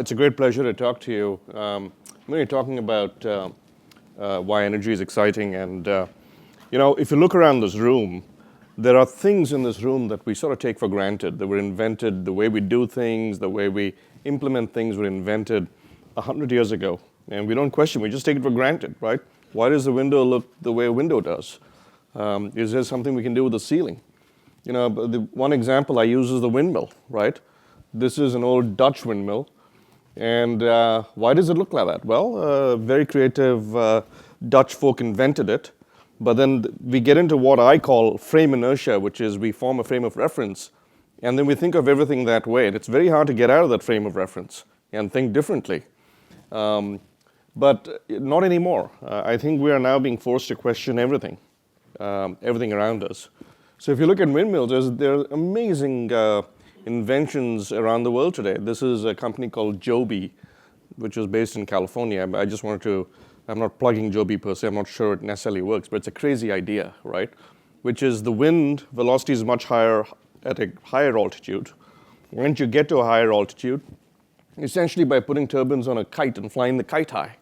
it's a great pleasure to talk to you. I'm going to be talking about why energy is exciting. And, if you look around this room, there are things in this room that we sort of take for granted, that were invented, the way we do things, the way we implement things were invented 100 years ago. And we don't question, we just take it for granted, right? Why does the window look the way a window does? Is there something we can do with the ceiling? The one example I use is the windmill, right? This is an old Dutch windmill. And why does it look like that? Well, very creative Dutch folk invented it. But then we get into what I call frame inertia, which is we form a frame of reference, and then we think of everything that way. And it's very hard to get out of that frame of reference and think differently. But not anymore. I think we are now being forced to question everything, everything around us. So if you look at windmills, there are amazing inventions around the world today. This is a company called Joby, which is based in California. I just wanted to, I'm not plugging Joby per se, I'm not sure it necessarily works, but it's a crazy idea, right? Which is the wind velocity is much higher at a higher altitude. Once you get to a higher altitude, essentially by putting turbines on a kite and flying the kite high,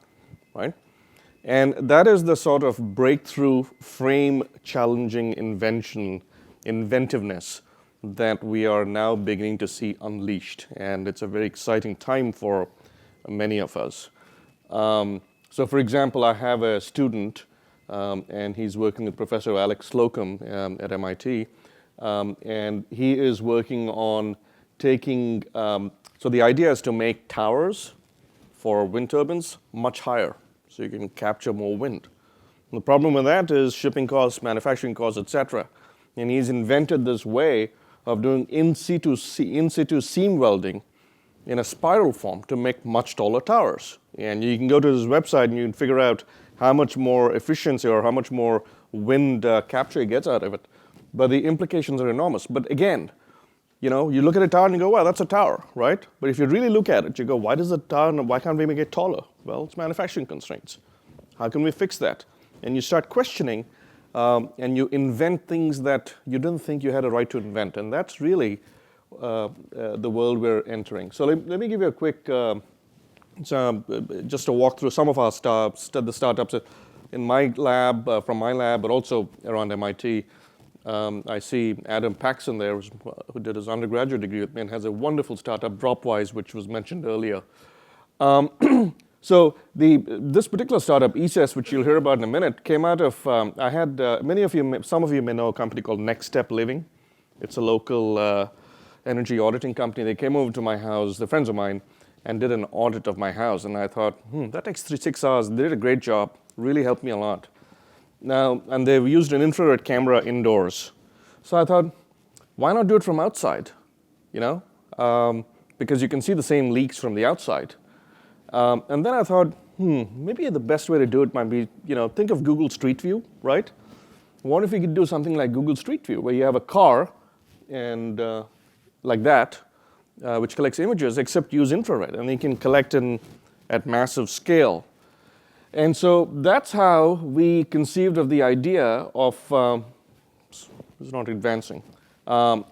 right? And that is the sort of breakthrough, frame challenging inventiveness that we are now beginning to see unleashed. And it's a very exciting time for many of us. So for example, I have a student, and he's working with Professor Alex Slocum at MIT, and he is working on taking, so the idea is to make towers for wind turbines much higher, so you can capture more wind. And the problem with that is shipping costs, manufacturing costs, etc. And he's invented this way of doing in situ seam welding in a spiral form to make much taller towers. And you can go to his website and you can figure out how much more efficiency or how much more wind capture he gets out of it. But the implications are enormous. But again, you look at a tower and you go, well, that's a tower, right? But if you really look at it, you go, why can't we make it taller? Well, it's manufacturing constraints. How can we fix that? And you start questioning, and you invent things that you didn't think you had a right to invent. And that's really the world we're entering. So let me give you a quick, just to walk through some of our the startups in my lab, from my lab, but also around MIT. I see Adam Paxson there, who did his undergraduate degree with me and has a wonderful startup, Dropwise, which was mentioned earlier. So this particular startup, ESES, which you'll hear about in a minute, came out of, I had, some of you may know a company called Next Step Living. It's a local energy auditing company. They came over to my house, they're friends of mine, and did an audit of my house. And I thought, that takes 6 hours. They did a great job, really helped me a lot. Now, and they've used an infrared camera indoors. So I thought, why not do it from outside, because you can see the same leaks from the outside. And then I thought, maybe the best way to do it might be, think of Google Street View, right? What if we could do something like Google Street View, where you have a car and like that, which collects images, except use infrared, and you can collect at massive scale. And so that's how we conceived of the idea of, it's not advancing, can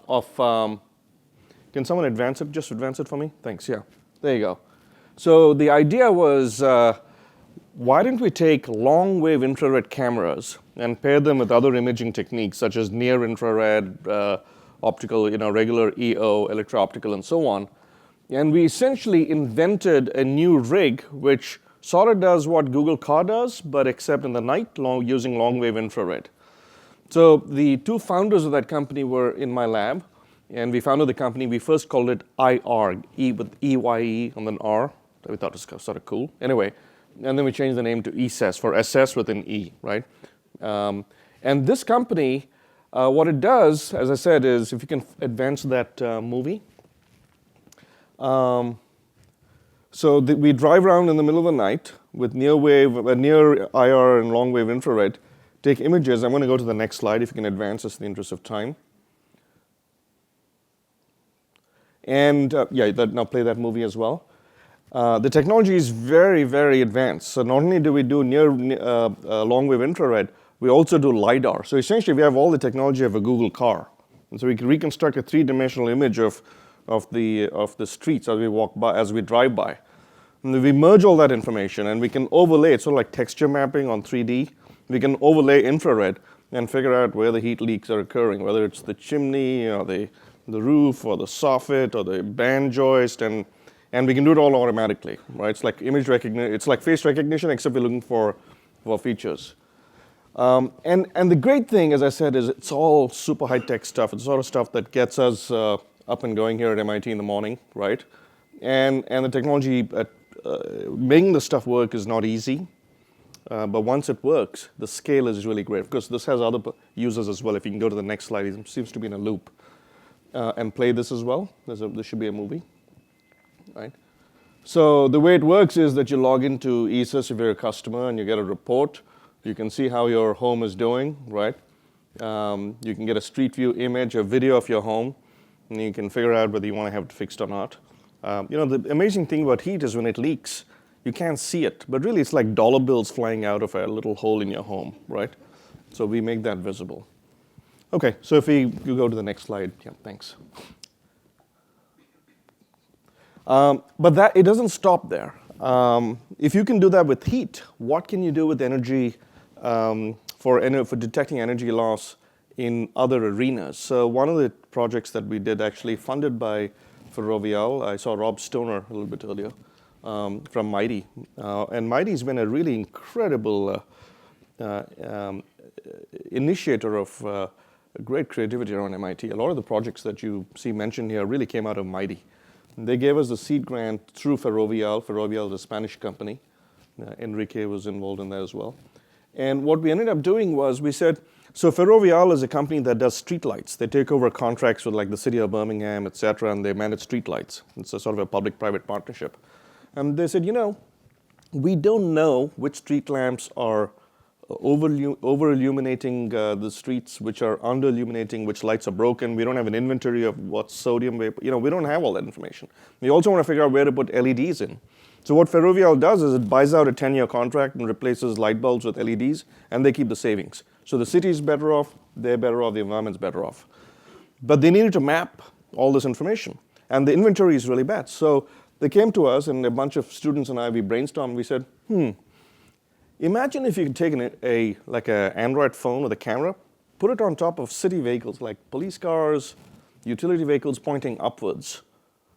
someone advance it? Just advance it for me? Thanks, yeah. There you go. So the idea was, why didn't we take long-wave infrared cameras and pair them with other imaging techniques, such as near-infrared, optical, regular EO, electro-optical, and so on. And we essentially invented a new rig which sort of does what Google Car does, but except in the night, using long-wave infrared. So the two founders of that company were in my lab, and we founded the company. We first called it IR, E with EYE and then R. We thought it was sort of cool. Anyway, and then we changed the name to ESES for SS with an E, right? And this company, what it does, as I said, is if you can advance that movie. So we drive around in the middle of the night with near IR and long wave infrared, take images. I'm going to go to the next slide if you can advance us in the interest of time. And now play that movie as well. The technology is very, very advanced. So not only do we do near long wave infrared, we also do LiDAR. So essentially we have all the technology of a Google car. And so we can reconstruct a 3-dimensional image of of the streets as we walk by, as we drive by. And we merge all that information, and we can overlay. It's sort of like texture mapping on 3D. We can overlay infrared and figure out where the heat leaks are occurring, whether it's the chimney or the roof or the soffit or the band joist, and we can do it all automatically, right? It's like image recognition. It's like face recognition, except we're looking for features. And the great thing, as I said, is it's all super high-tech stuff. It's the sort of stuff that gets us up and going here at MIT in the morning, right? And the technology making the stuff work is not easy. But once it works, the scale is really great. Because this has other users as well. If you can go to the next slide, it seems to be in a loop. And play this as well. This should be a movie, right? So the way it works is that you log into ESIS if you're a customer and you get a report. You can see how your home is doing, right? You can get a street view image, a video of your home, and you can figure out whether you want to have it fixed or not. The amazing thing about heat is when it leaks, you can't see it, but really it's like dollar bills flying out of a little hole in your home, right? So we make that visible. Okay, so if you go to the next slide, yeah, thanks. But it doesn't stop there. If you can do that with heat, what can you do with energy for detecting energy loss in other arenas? So one of the projects that we did actually funded by Ferrovial, I saw Rob Stoner a little bit earlier, from Mighty. And Mighty's been a really incredible initiator of great creativity around MIT. A lot of the projects that you see mentioned here really came out of Mighty. They gave us the seed grant through Ferrovial. Ferrovial is a Spanish company. Enrique was involved in that as well. And what we ended up doing was we said, so Ferrovial is a company that does streetlights. They take over contracts with like the city of Birmingham, et cetera, and they manage streetlights. It's a sort of a public-private partnership. And they said, we don't know which street lamps are over-illuminating the streets, which are under-illuminating, which lights are broken. We don't have an inventory of what sodium vapor, we don't have all that information. We also want to figure out where to put LEDs in. So what Ferrovial does is it buys out a 10-year contract and replaces light bulbs with LEDs, and they keep the savings. So the city's better off, they're better off, the environment's better off. But they needed to map all this information, and the inventory is really bad. So they came to us, and a bunch of students and I, we brainstormed, we said, imagine if you could take like an Android phone with a camera, put it on top of city vehicles like police cars, utility vehicles pointing upwards.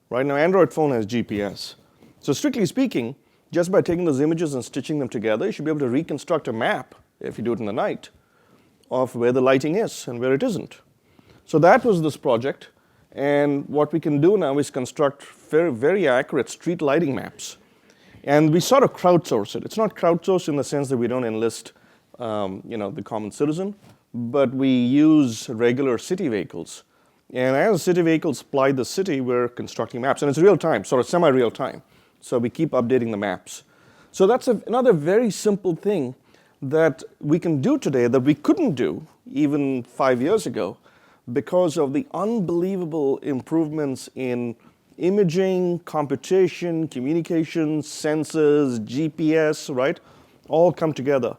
Right now, Android phone has GPS. So strictly speaking, just by taking those images and stitching them together, you should be able to reconstruct a map, if you do it in the night, of where the lighting is and where it isn't. So that was this project. And what we can do now is construct very, very accurate street lighting maps. And we sort of crowdsource it. It's not crowdsourced in the sense that we don't enlist the common citizen, but we use regular city vehicles. And as city vehicles ply the city, we're constructing maps. And it's real time, sort of semi-real time. So we keep updating the maps. So that's another very simple thing that we can do today that we couldn't do even 5 years ago because of the unbelievable improvements in imaging, computation, communications, sensors, GPS, right? All come together.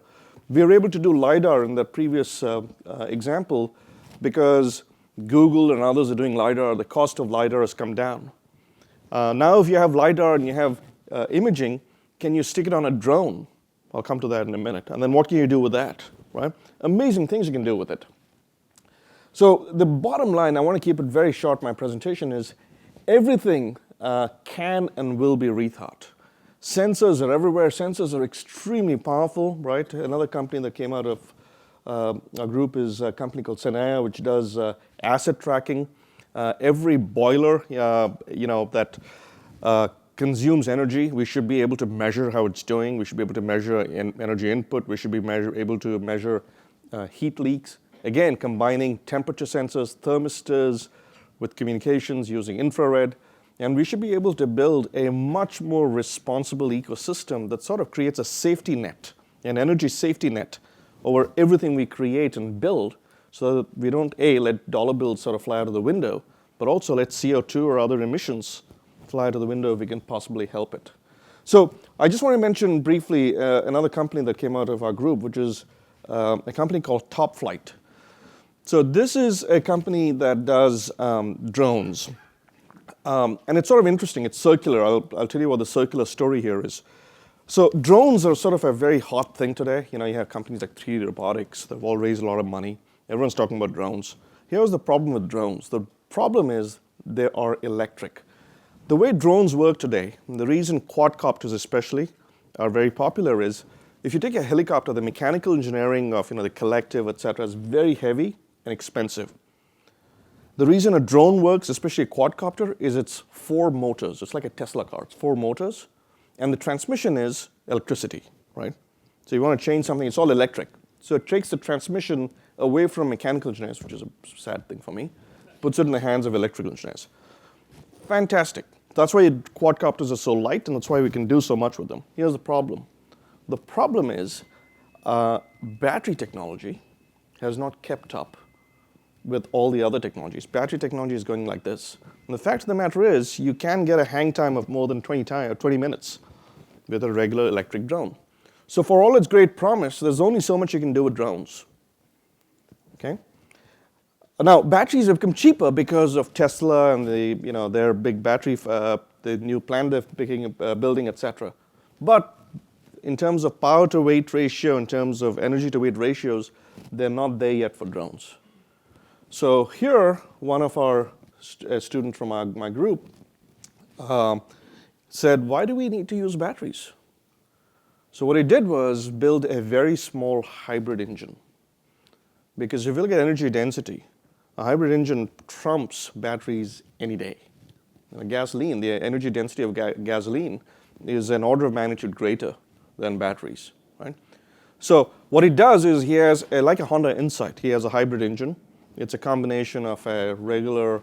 We were able to do LiDAR in the previous example because Google and others are doing LiDAR. The cost of LiDAR has come down. Now if you have LiDAR and you have imaging, can you stick it on a drone? I'll come to that in a minute. And then what can you do with that, right? Amazing things you can do with it. So the bottom line, I want to keep it very short, my presentation, is everything can and will be rethought. Sensors are everywhere. Sensors are extremely powerful, right? Another company that came out of our group is a company called Senaya, which does asset tracking. Every boiler, that consumes energy, we should be able to measure how it's doing. We should be able to measure energy input. We should be able to measure heat leaks. Again, combining temperature sensors, thermistors with communications using infrared. And we should be able to build a much more responsible ecosystem that sort of creates a safety net, an energy safety net over everything we create and build so that we don't, let dollar bills sort of fly out of the window, but also let CO2 or other emissions fly out of the window if we can possibly help it. So I just want to mention briefly another company that came out of our group, which is a company called Top Flight. So this is a company that does drones. And it's sort of interesting. It's circular. I'll tell you what the circular story here is. So drones are sort of a very hot thing today. You have companies like 3D Robotics. They've all raised a lot of money. Everyone's talking about drones. Here's the problem with drones. The problem is they are electric. The way drones work today, and the reason quadcopters especially are very popular is if you take a helicopter, the mechanical engineering of the collective, et cetera, is very heavy and expensive. The reason a drone works, especially a quadcopter, is it's 4 motors. It's like a Tesla car. It's 4 motors. And the transmission is electricity, right? So you want to change something, it's all electric. So it takes the transmission away from mechanical engineers, which is a sad thing for me, puts it in the hands of electrical engineers. Fantastic. That's why quadcopters are so light, and that's why we can do so much with them. Here's the problem. The problem is battery technology has not kept up with all the other technologies. Battery technology is going like this. And the fact of the matter is, you can get a hang time of more than 20 minutes with a regular electric drone. So for all its great promise, there's only so much you can do with drones. Okay? Now, batteries have become cheaper because of Tesla and their big battery, the new plant they're building, etc. But in terms of power to weight ratio, in terms of energy to weight ratios, they're not there yet for drones. So here, one of our students from my group said, why do we need to use batteries? So what he did was build a very small hybrid engine. Because if you look at energy density, a hybrid engine trumps batteries any day. Gasoline, the energy density of gasoline is an order of magnitude greater than batteries, right? So what he does is he has, like a Honda Insight, he has a hybrid engine. It's a combination of a regular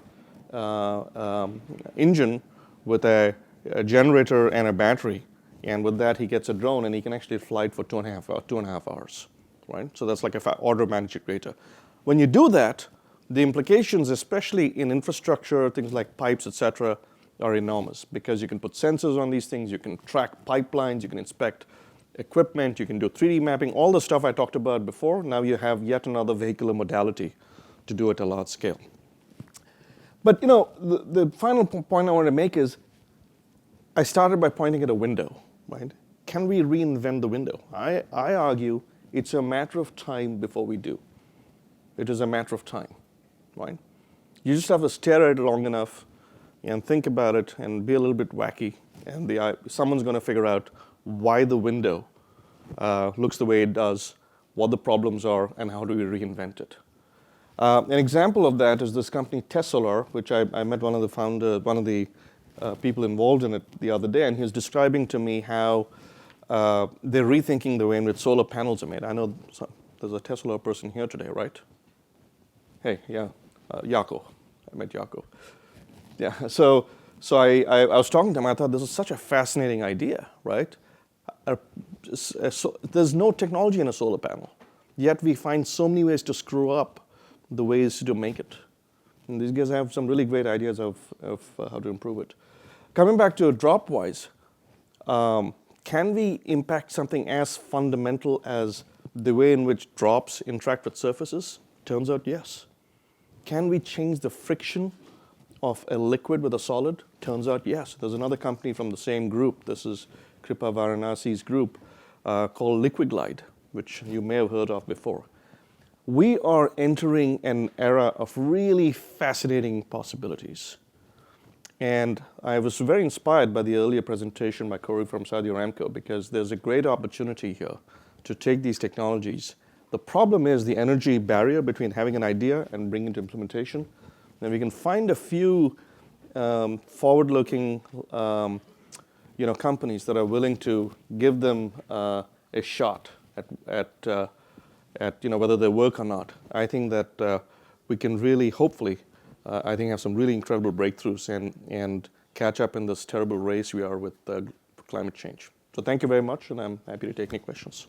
engine with a generator and a battery. And with that, he gets a drone, and he can actually fly it for 2.5 hours, right? So that's like an order of magnitude greater. When you do that, the implications, especially in infrastructure, things like pipes, et cetera, are enormous because you can put sensors on these things, you can track pipelines, you can inspect equipment, you can do 3D mapping, all the stuff I talked about before. Now you have yet another vehicular modality to do it at a large scale. But the final point I want to make is I started by pointing at a window, right? Can we reinvent the window? I argue it's a matter of time before we do. It is a matter of time, right? You just have to stare at it long enough and think about it and be a little bit wacky, and someone's going to figure out why the window looks the way it does, what the problems are, and how do we reinvent it. An example of that is this company Tessolar, which I met one of the people involved in it the other day, and he was describing to me how they're rethinking the way in which solar panels are made. I know there's a Tessolar person here today, right? Hey, yeah, Jaco. I met Jaco. Yeah, so I was talking to him. I thought this is such a fascinating idea, right? There's no technology in a solar panel, yet we find so many ways to screw up the ways to make it. And these guys have some really great ideas of how to improve it. Coming back to drop-wise, can we impact something as fundamental as the way in which drops interact with surfaces? Turns out yes. Can we change the friction of a liquid with a solid? Turns out yes. There's another company from the same group. This is Kripa Varanasi's group called Liquiglide, which you may have heard of before. We are entering an era of really fascinating possibilities. And I was very inspired by the earlier presentation by Corey from Saudi Aramco because there's a great opportunity here to take these technologies. The problem is the energy barrier between having an idea and bringing it to implementation. And we can find a few forward-looking companies that are willing to give them a shot at whether they work or not. I think that we can really, hopefully, have some really incredible breakthroughs and catch up in this terrible race we are with climate change. So thank you very much, and I'm happy to take any questions.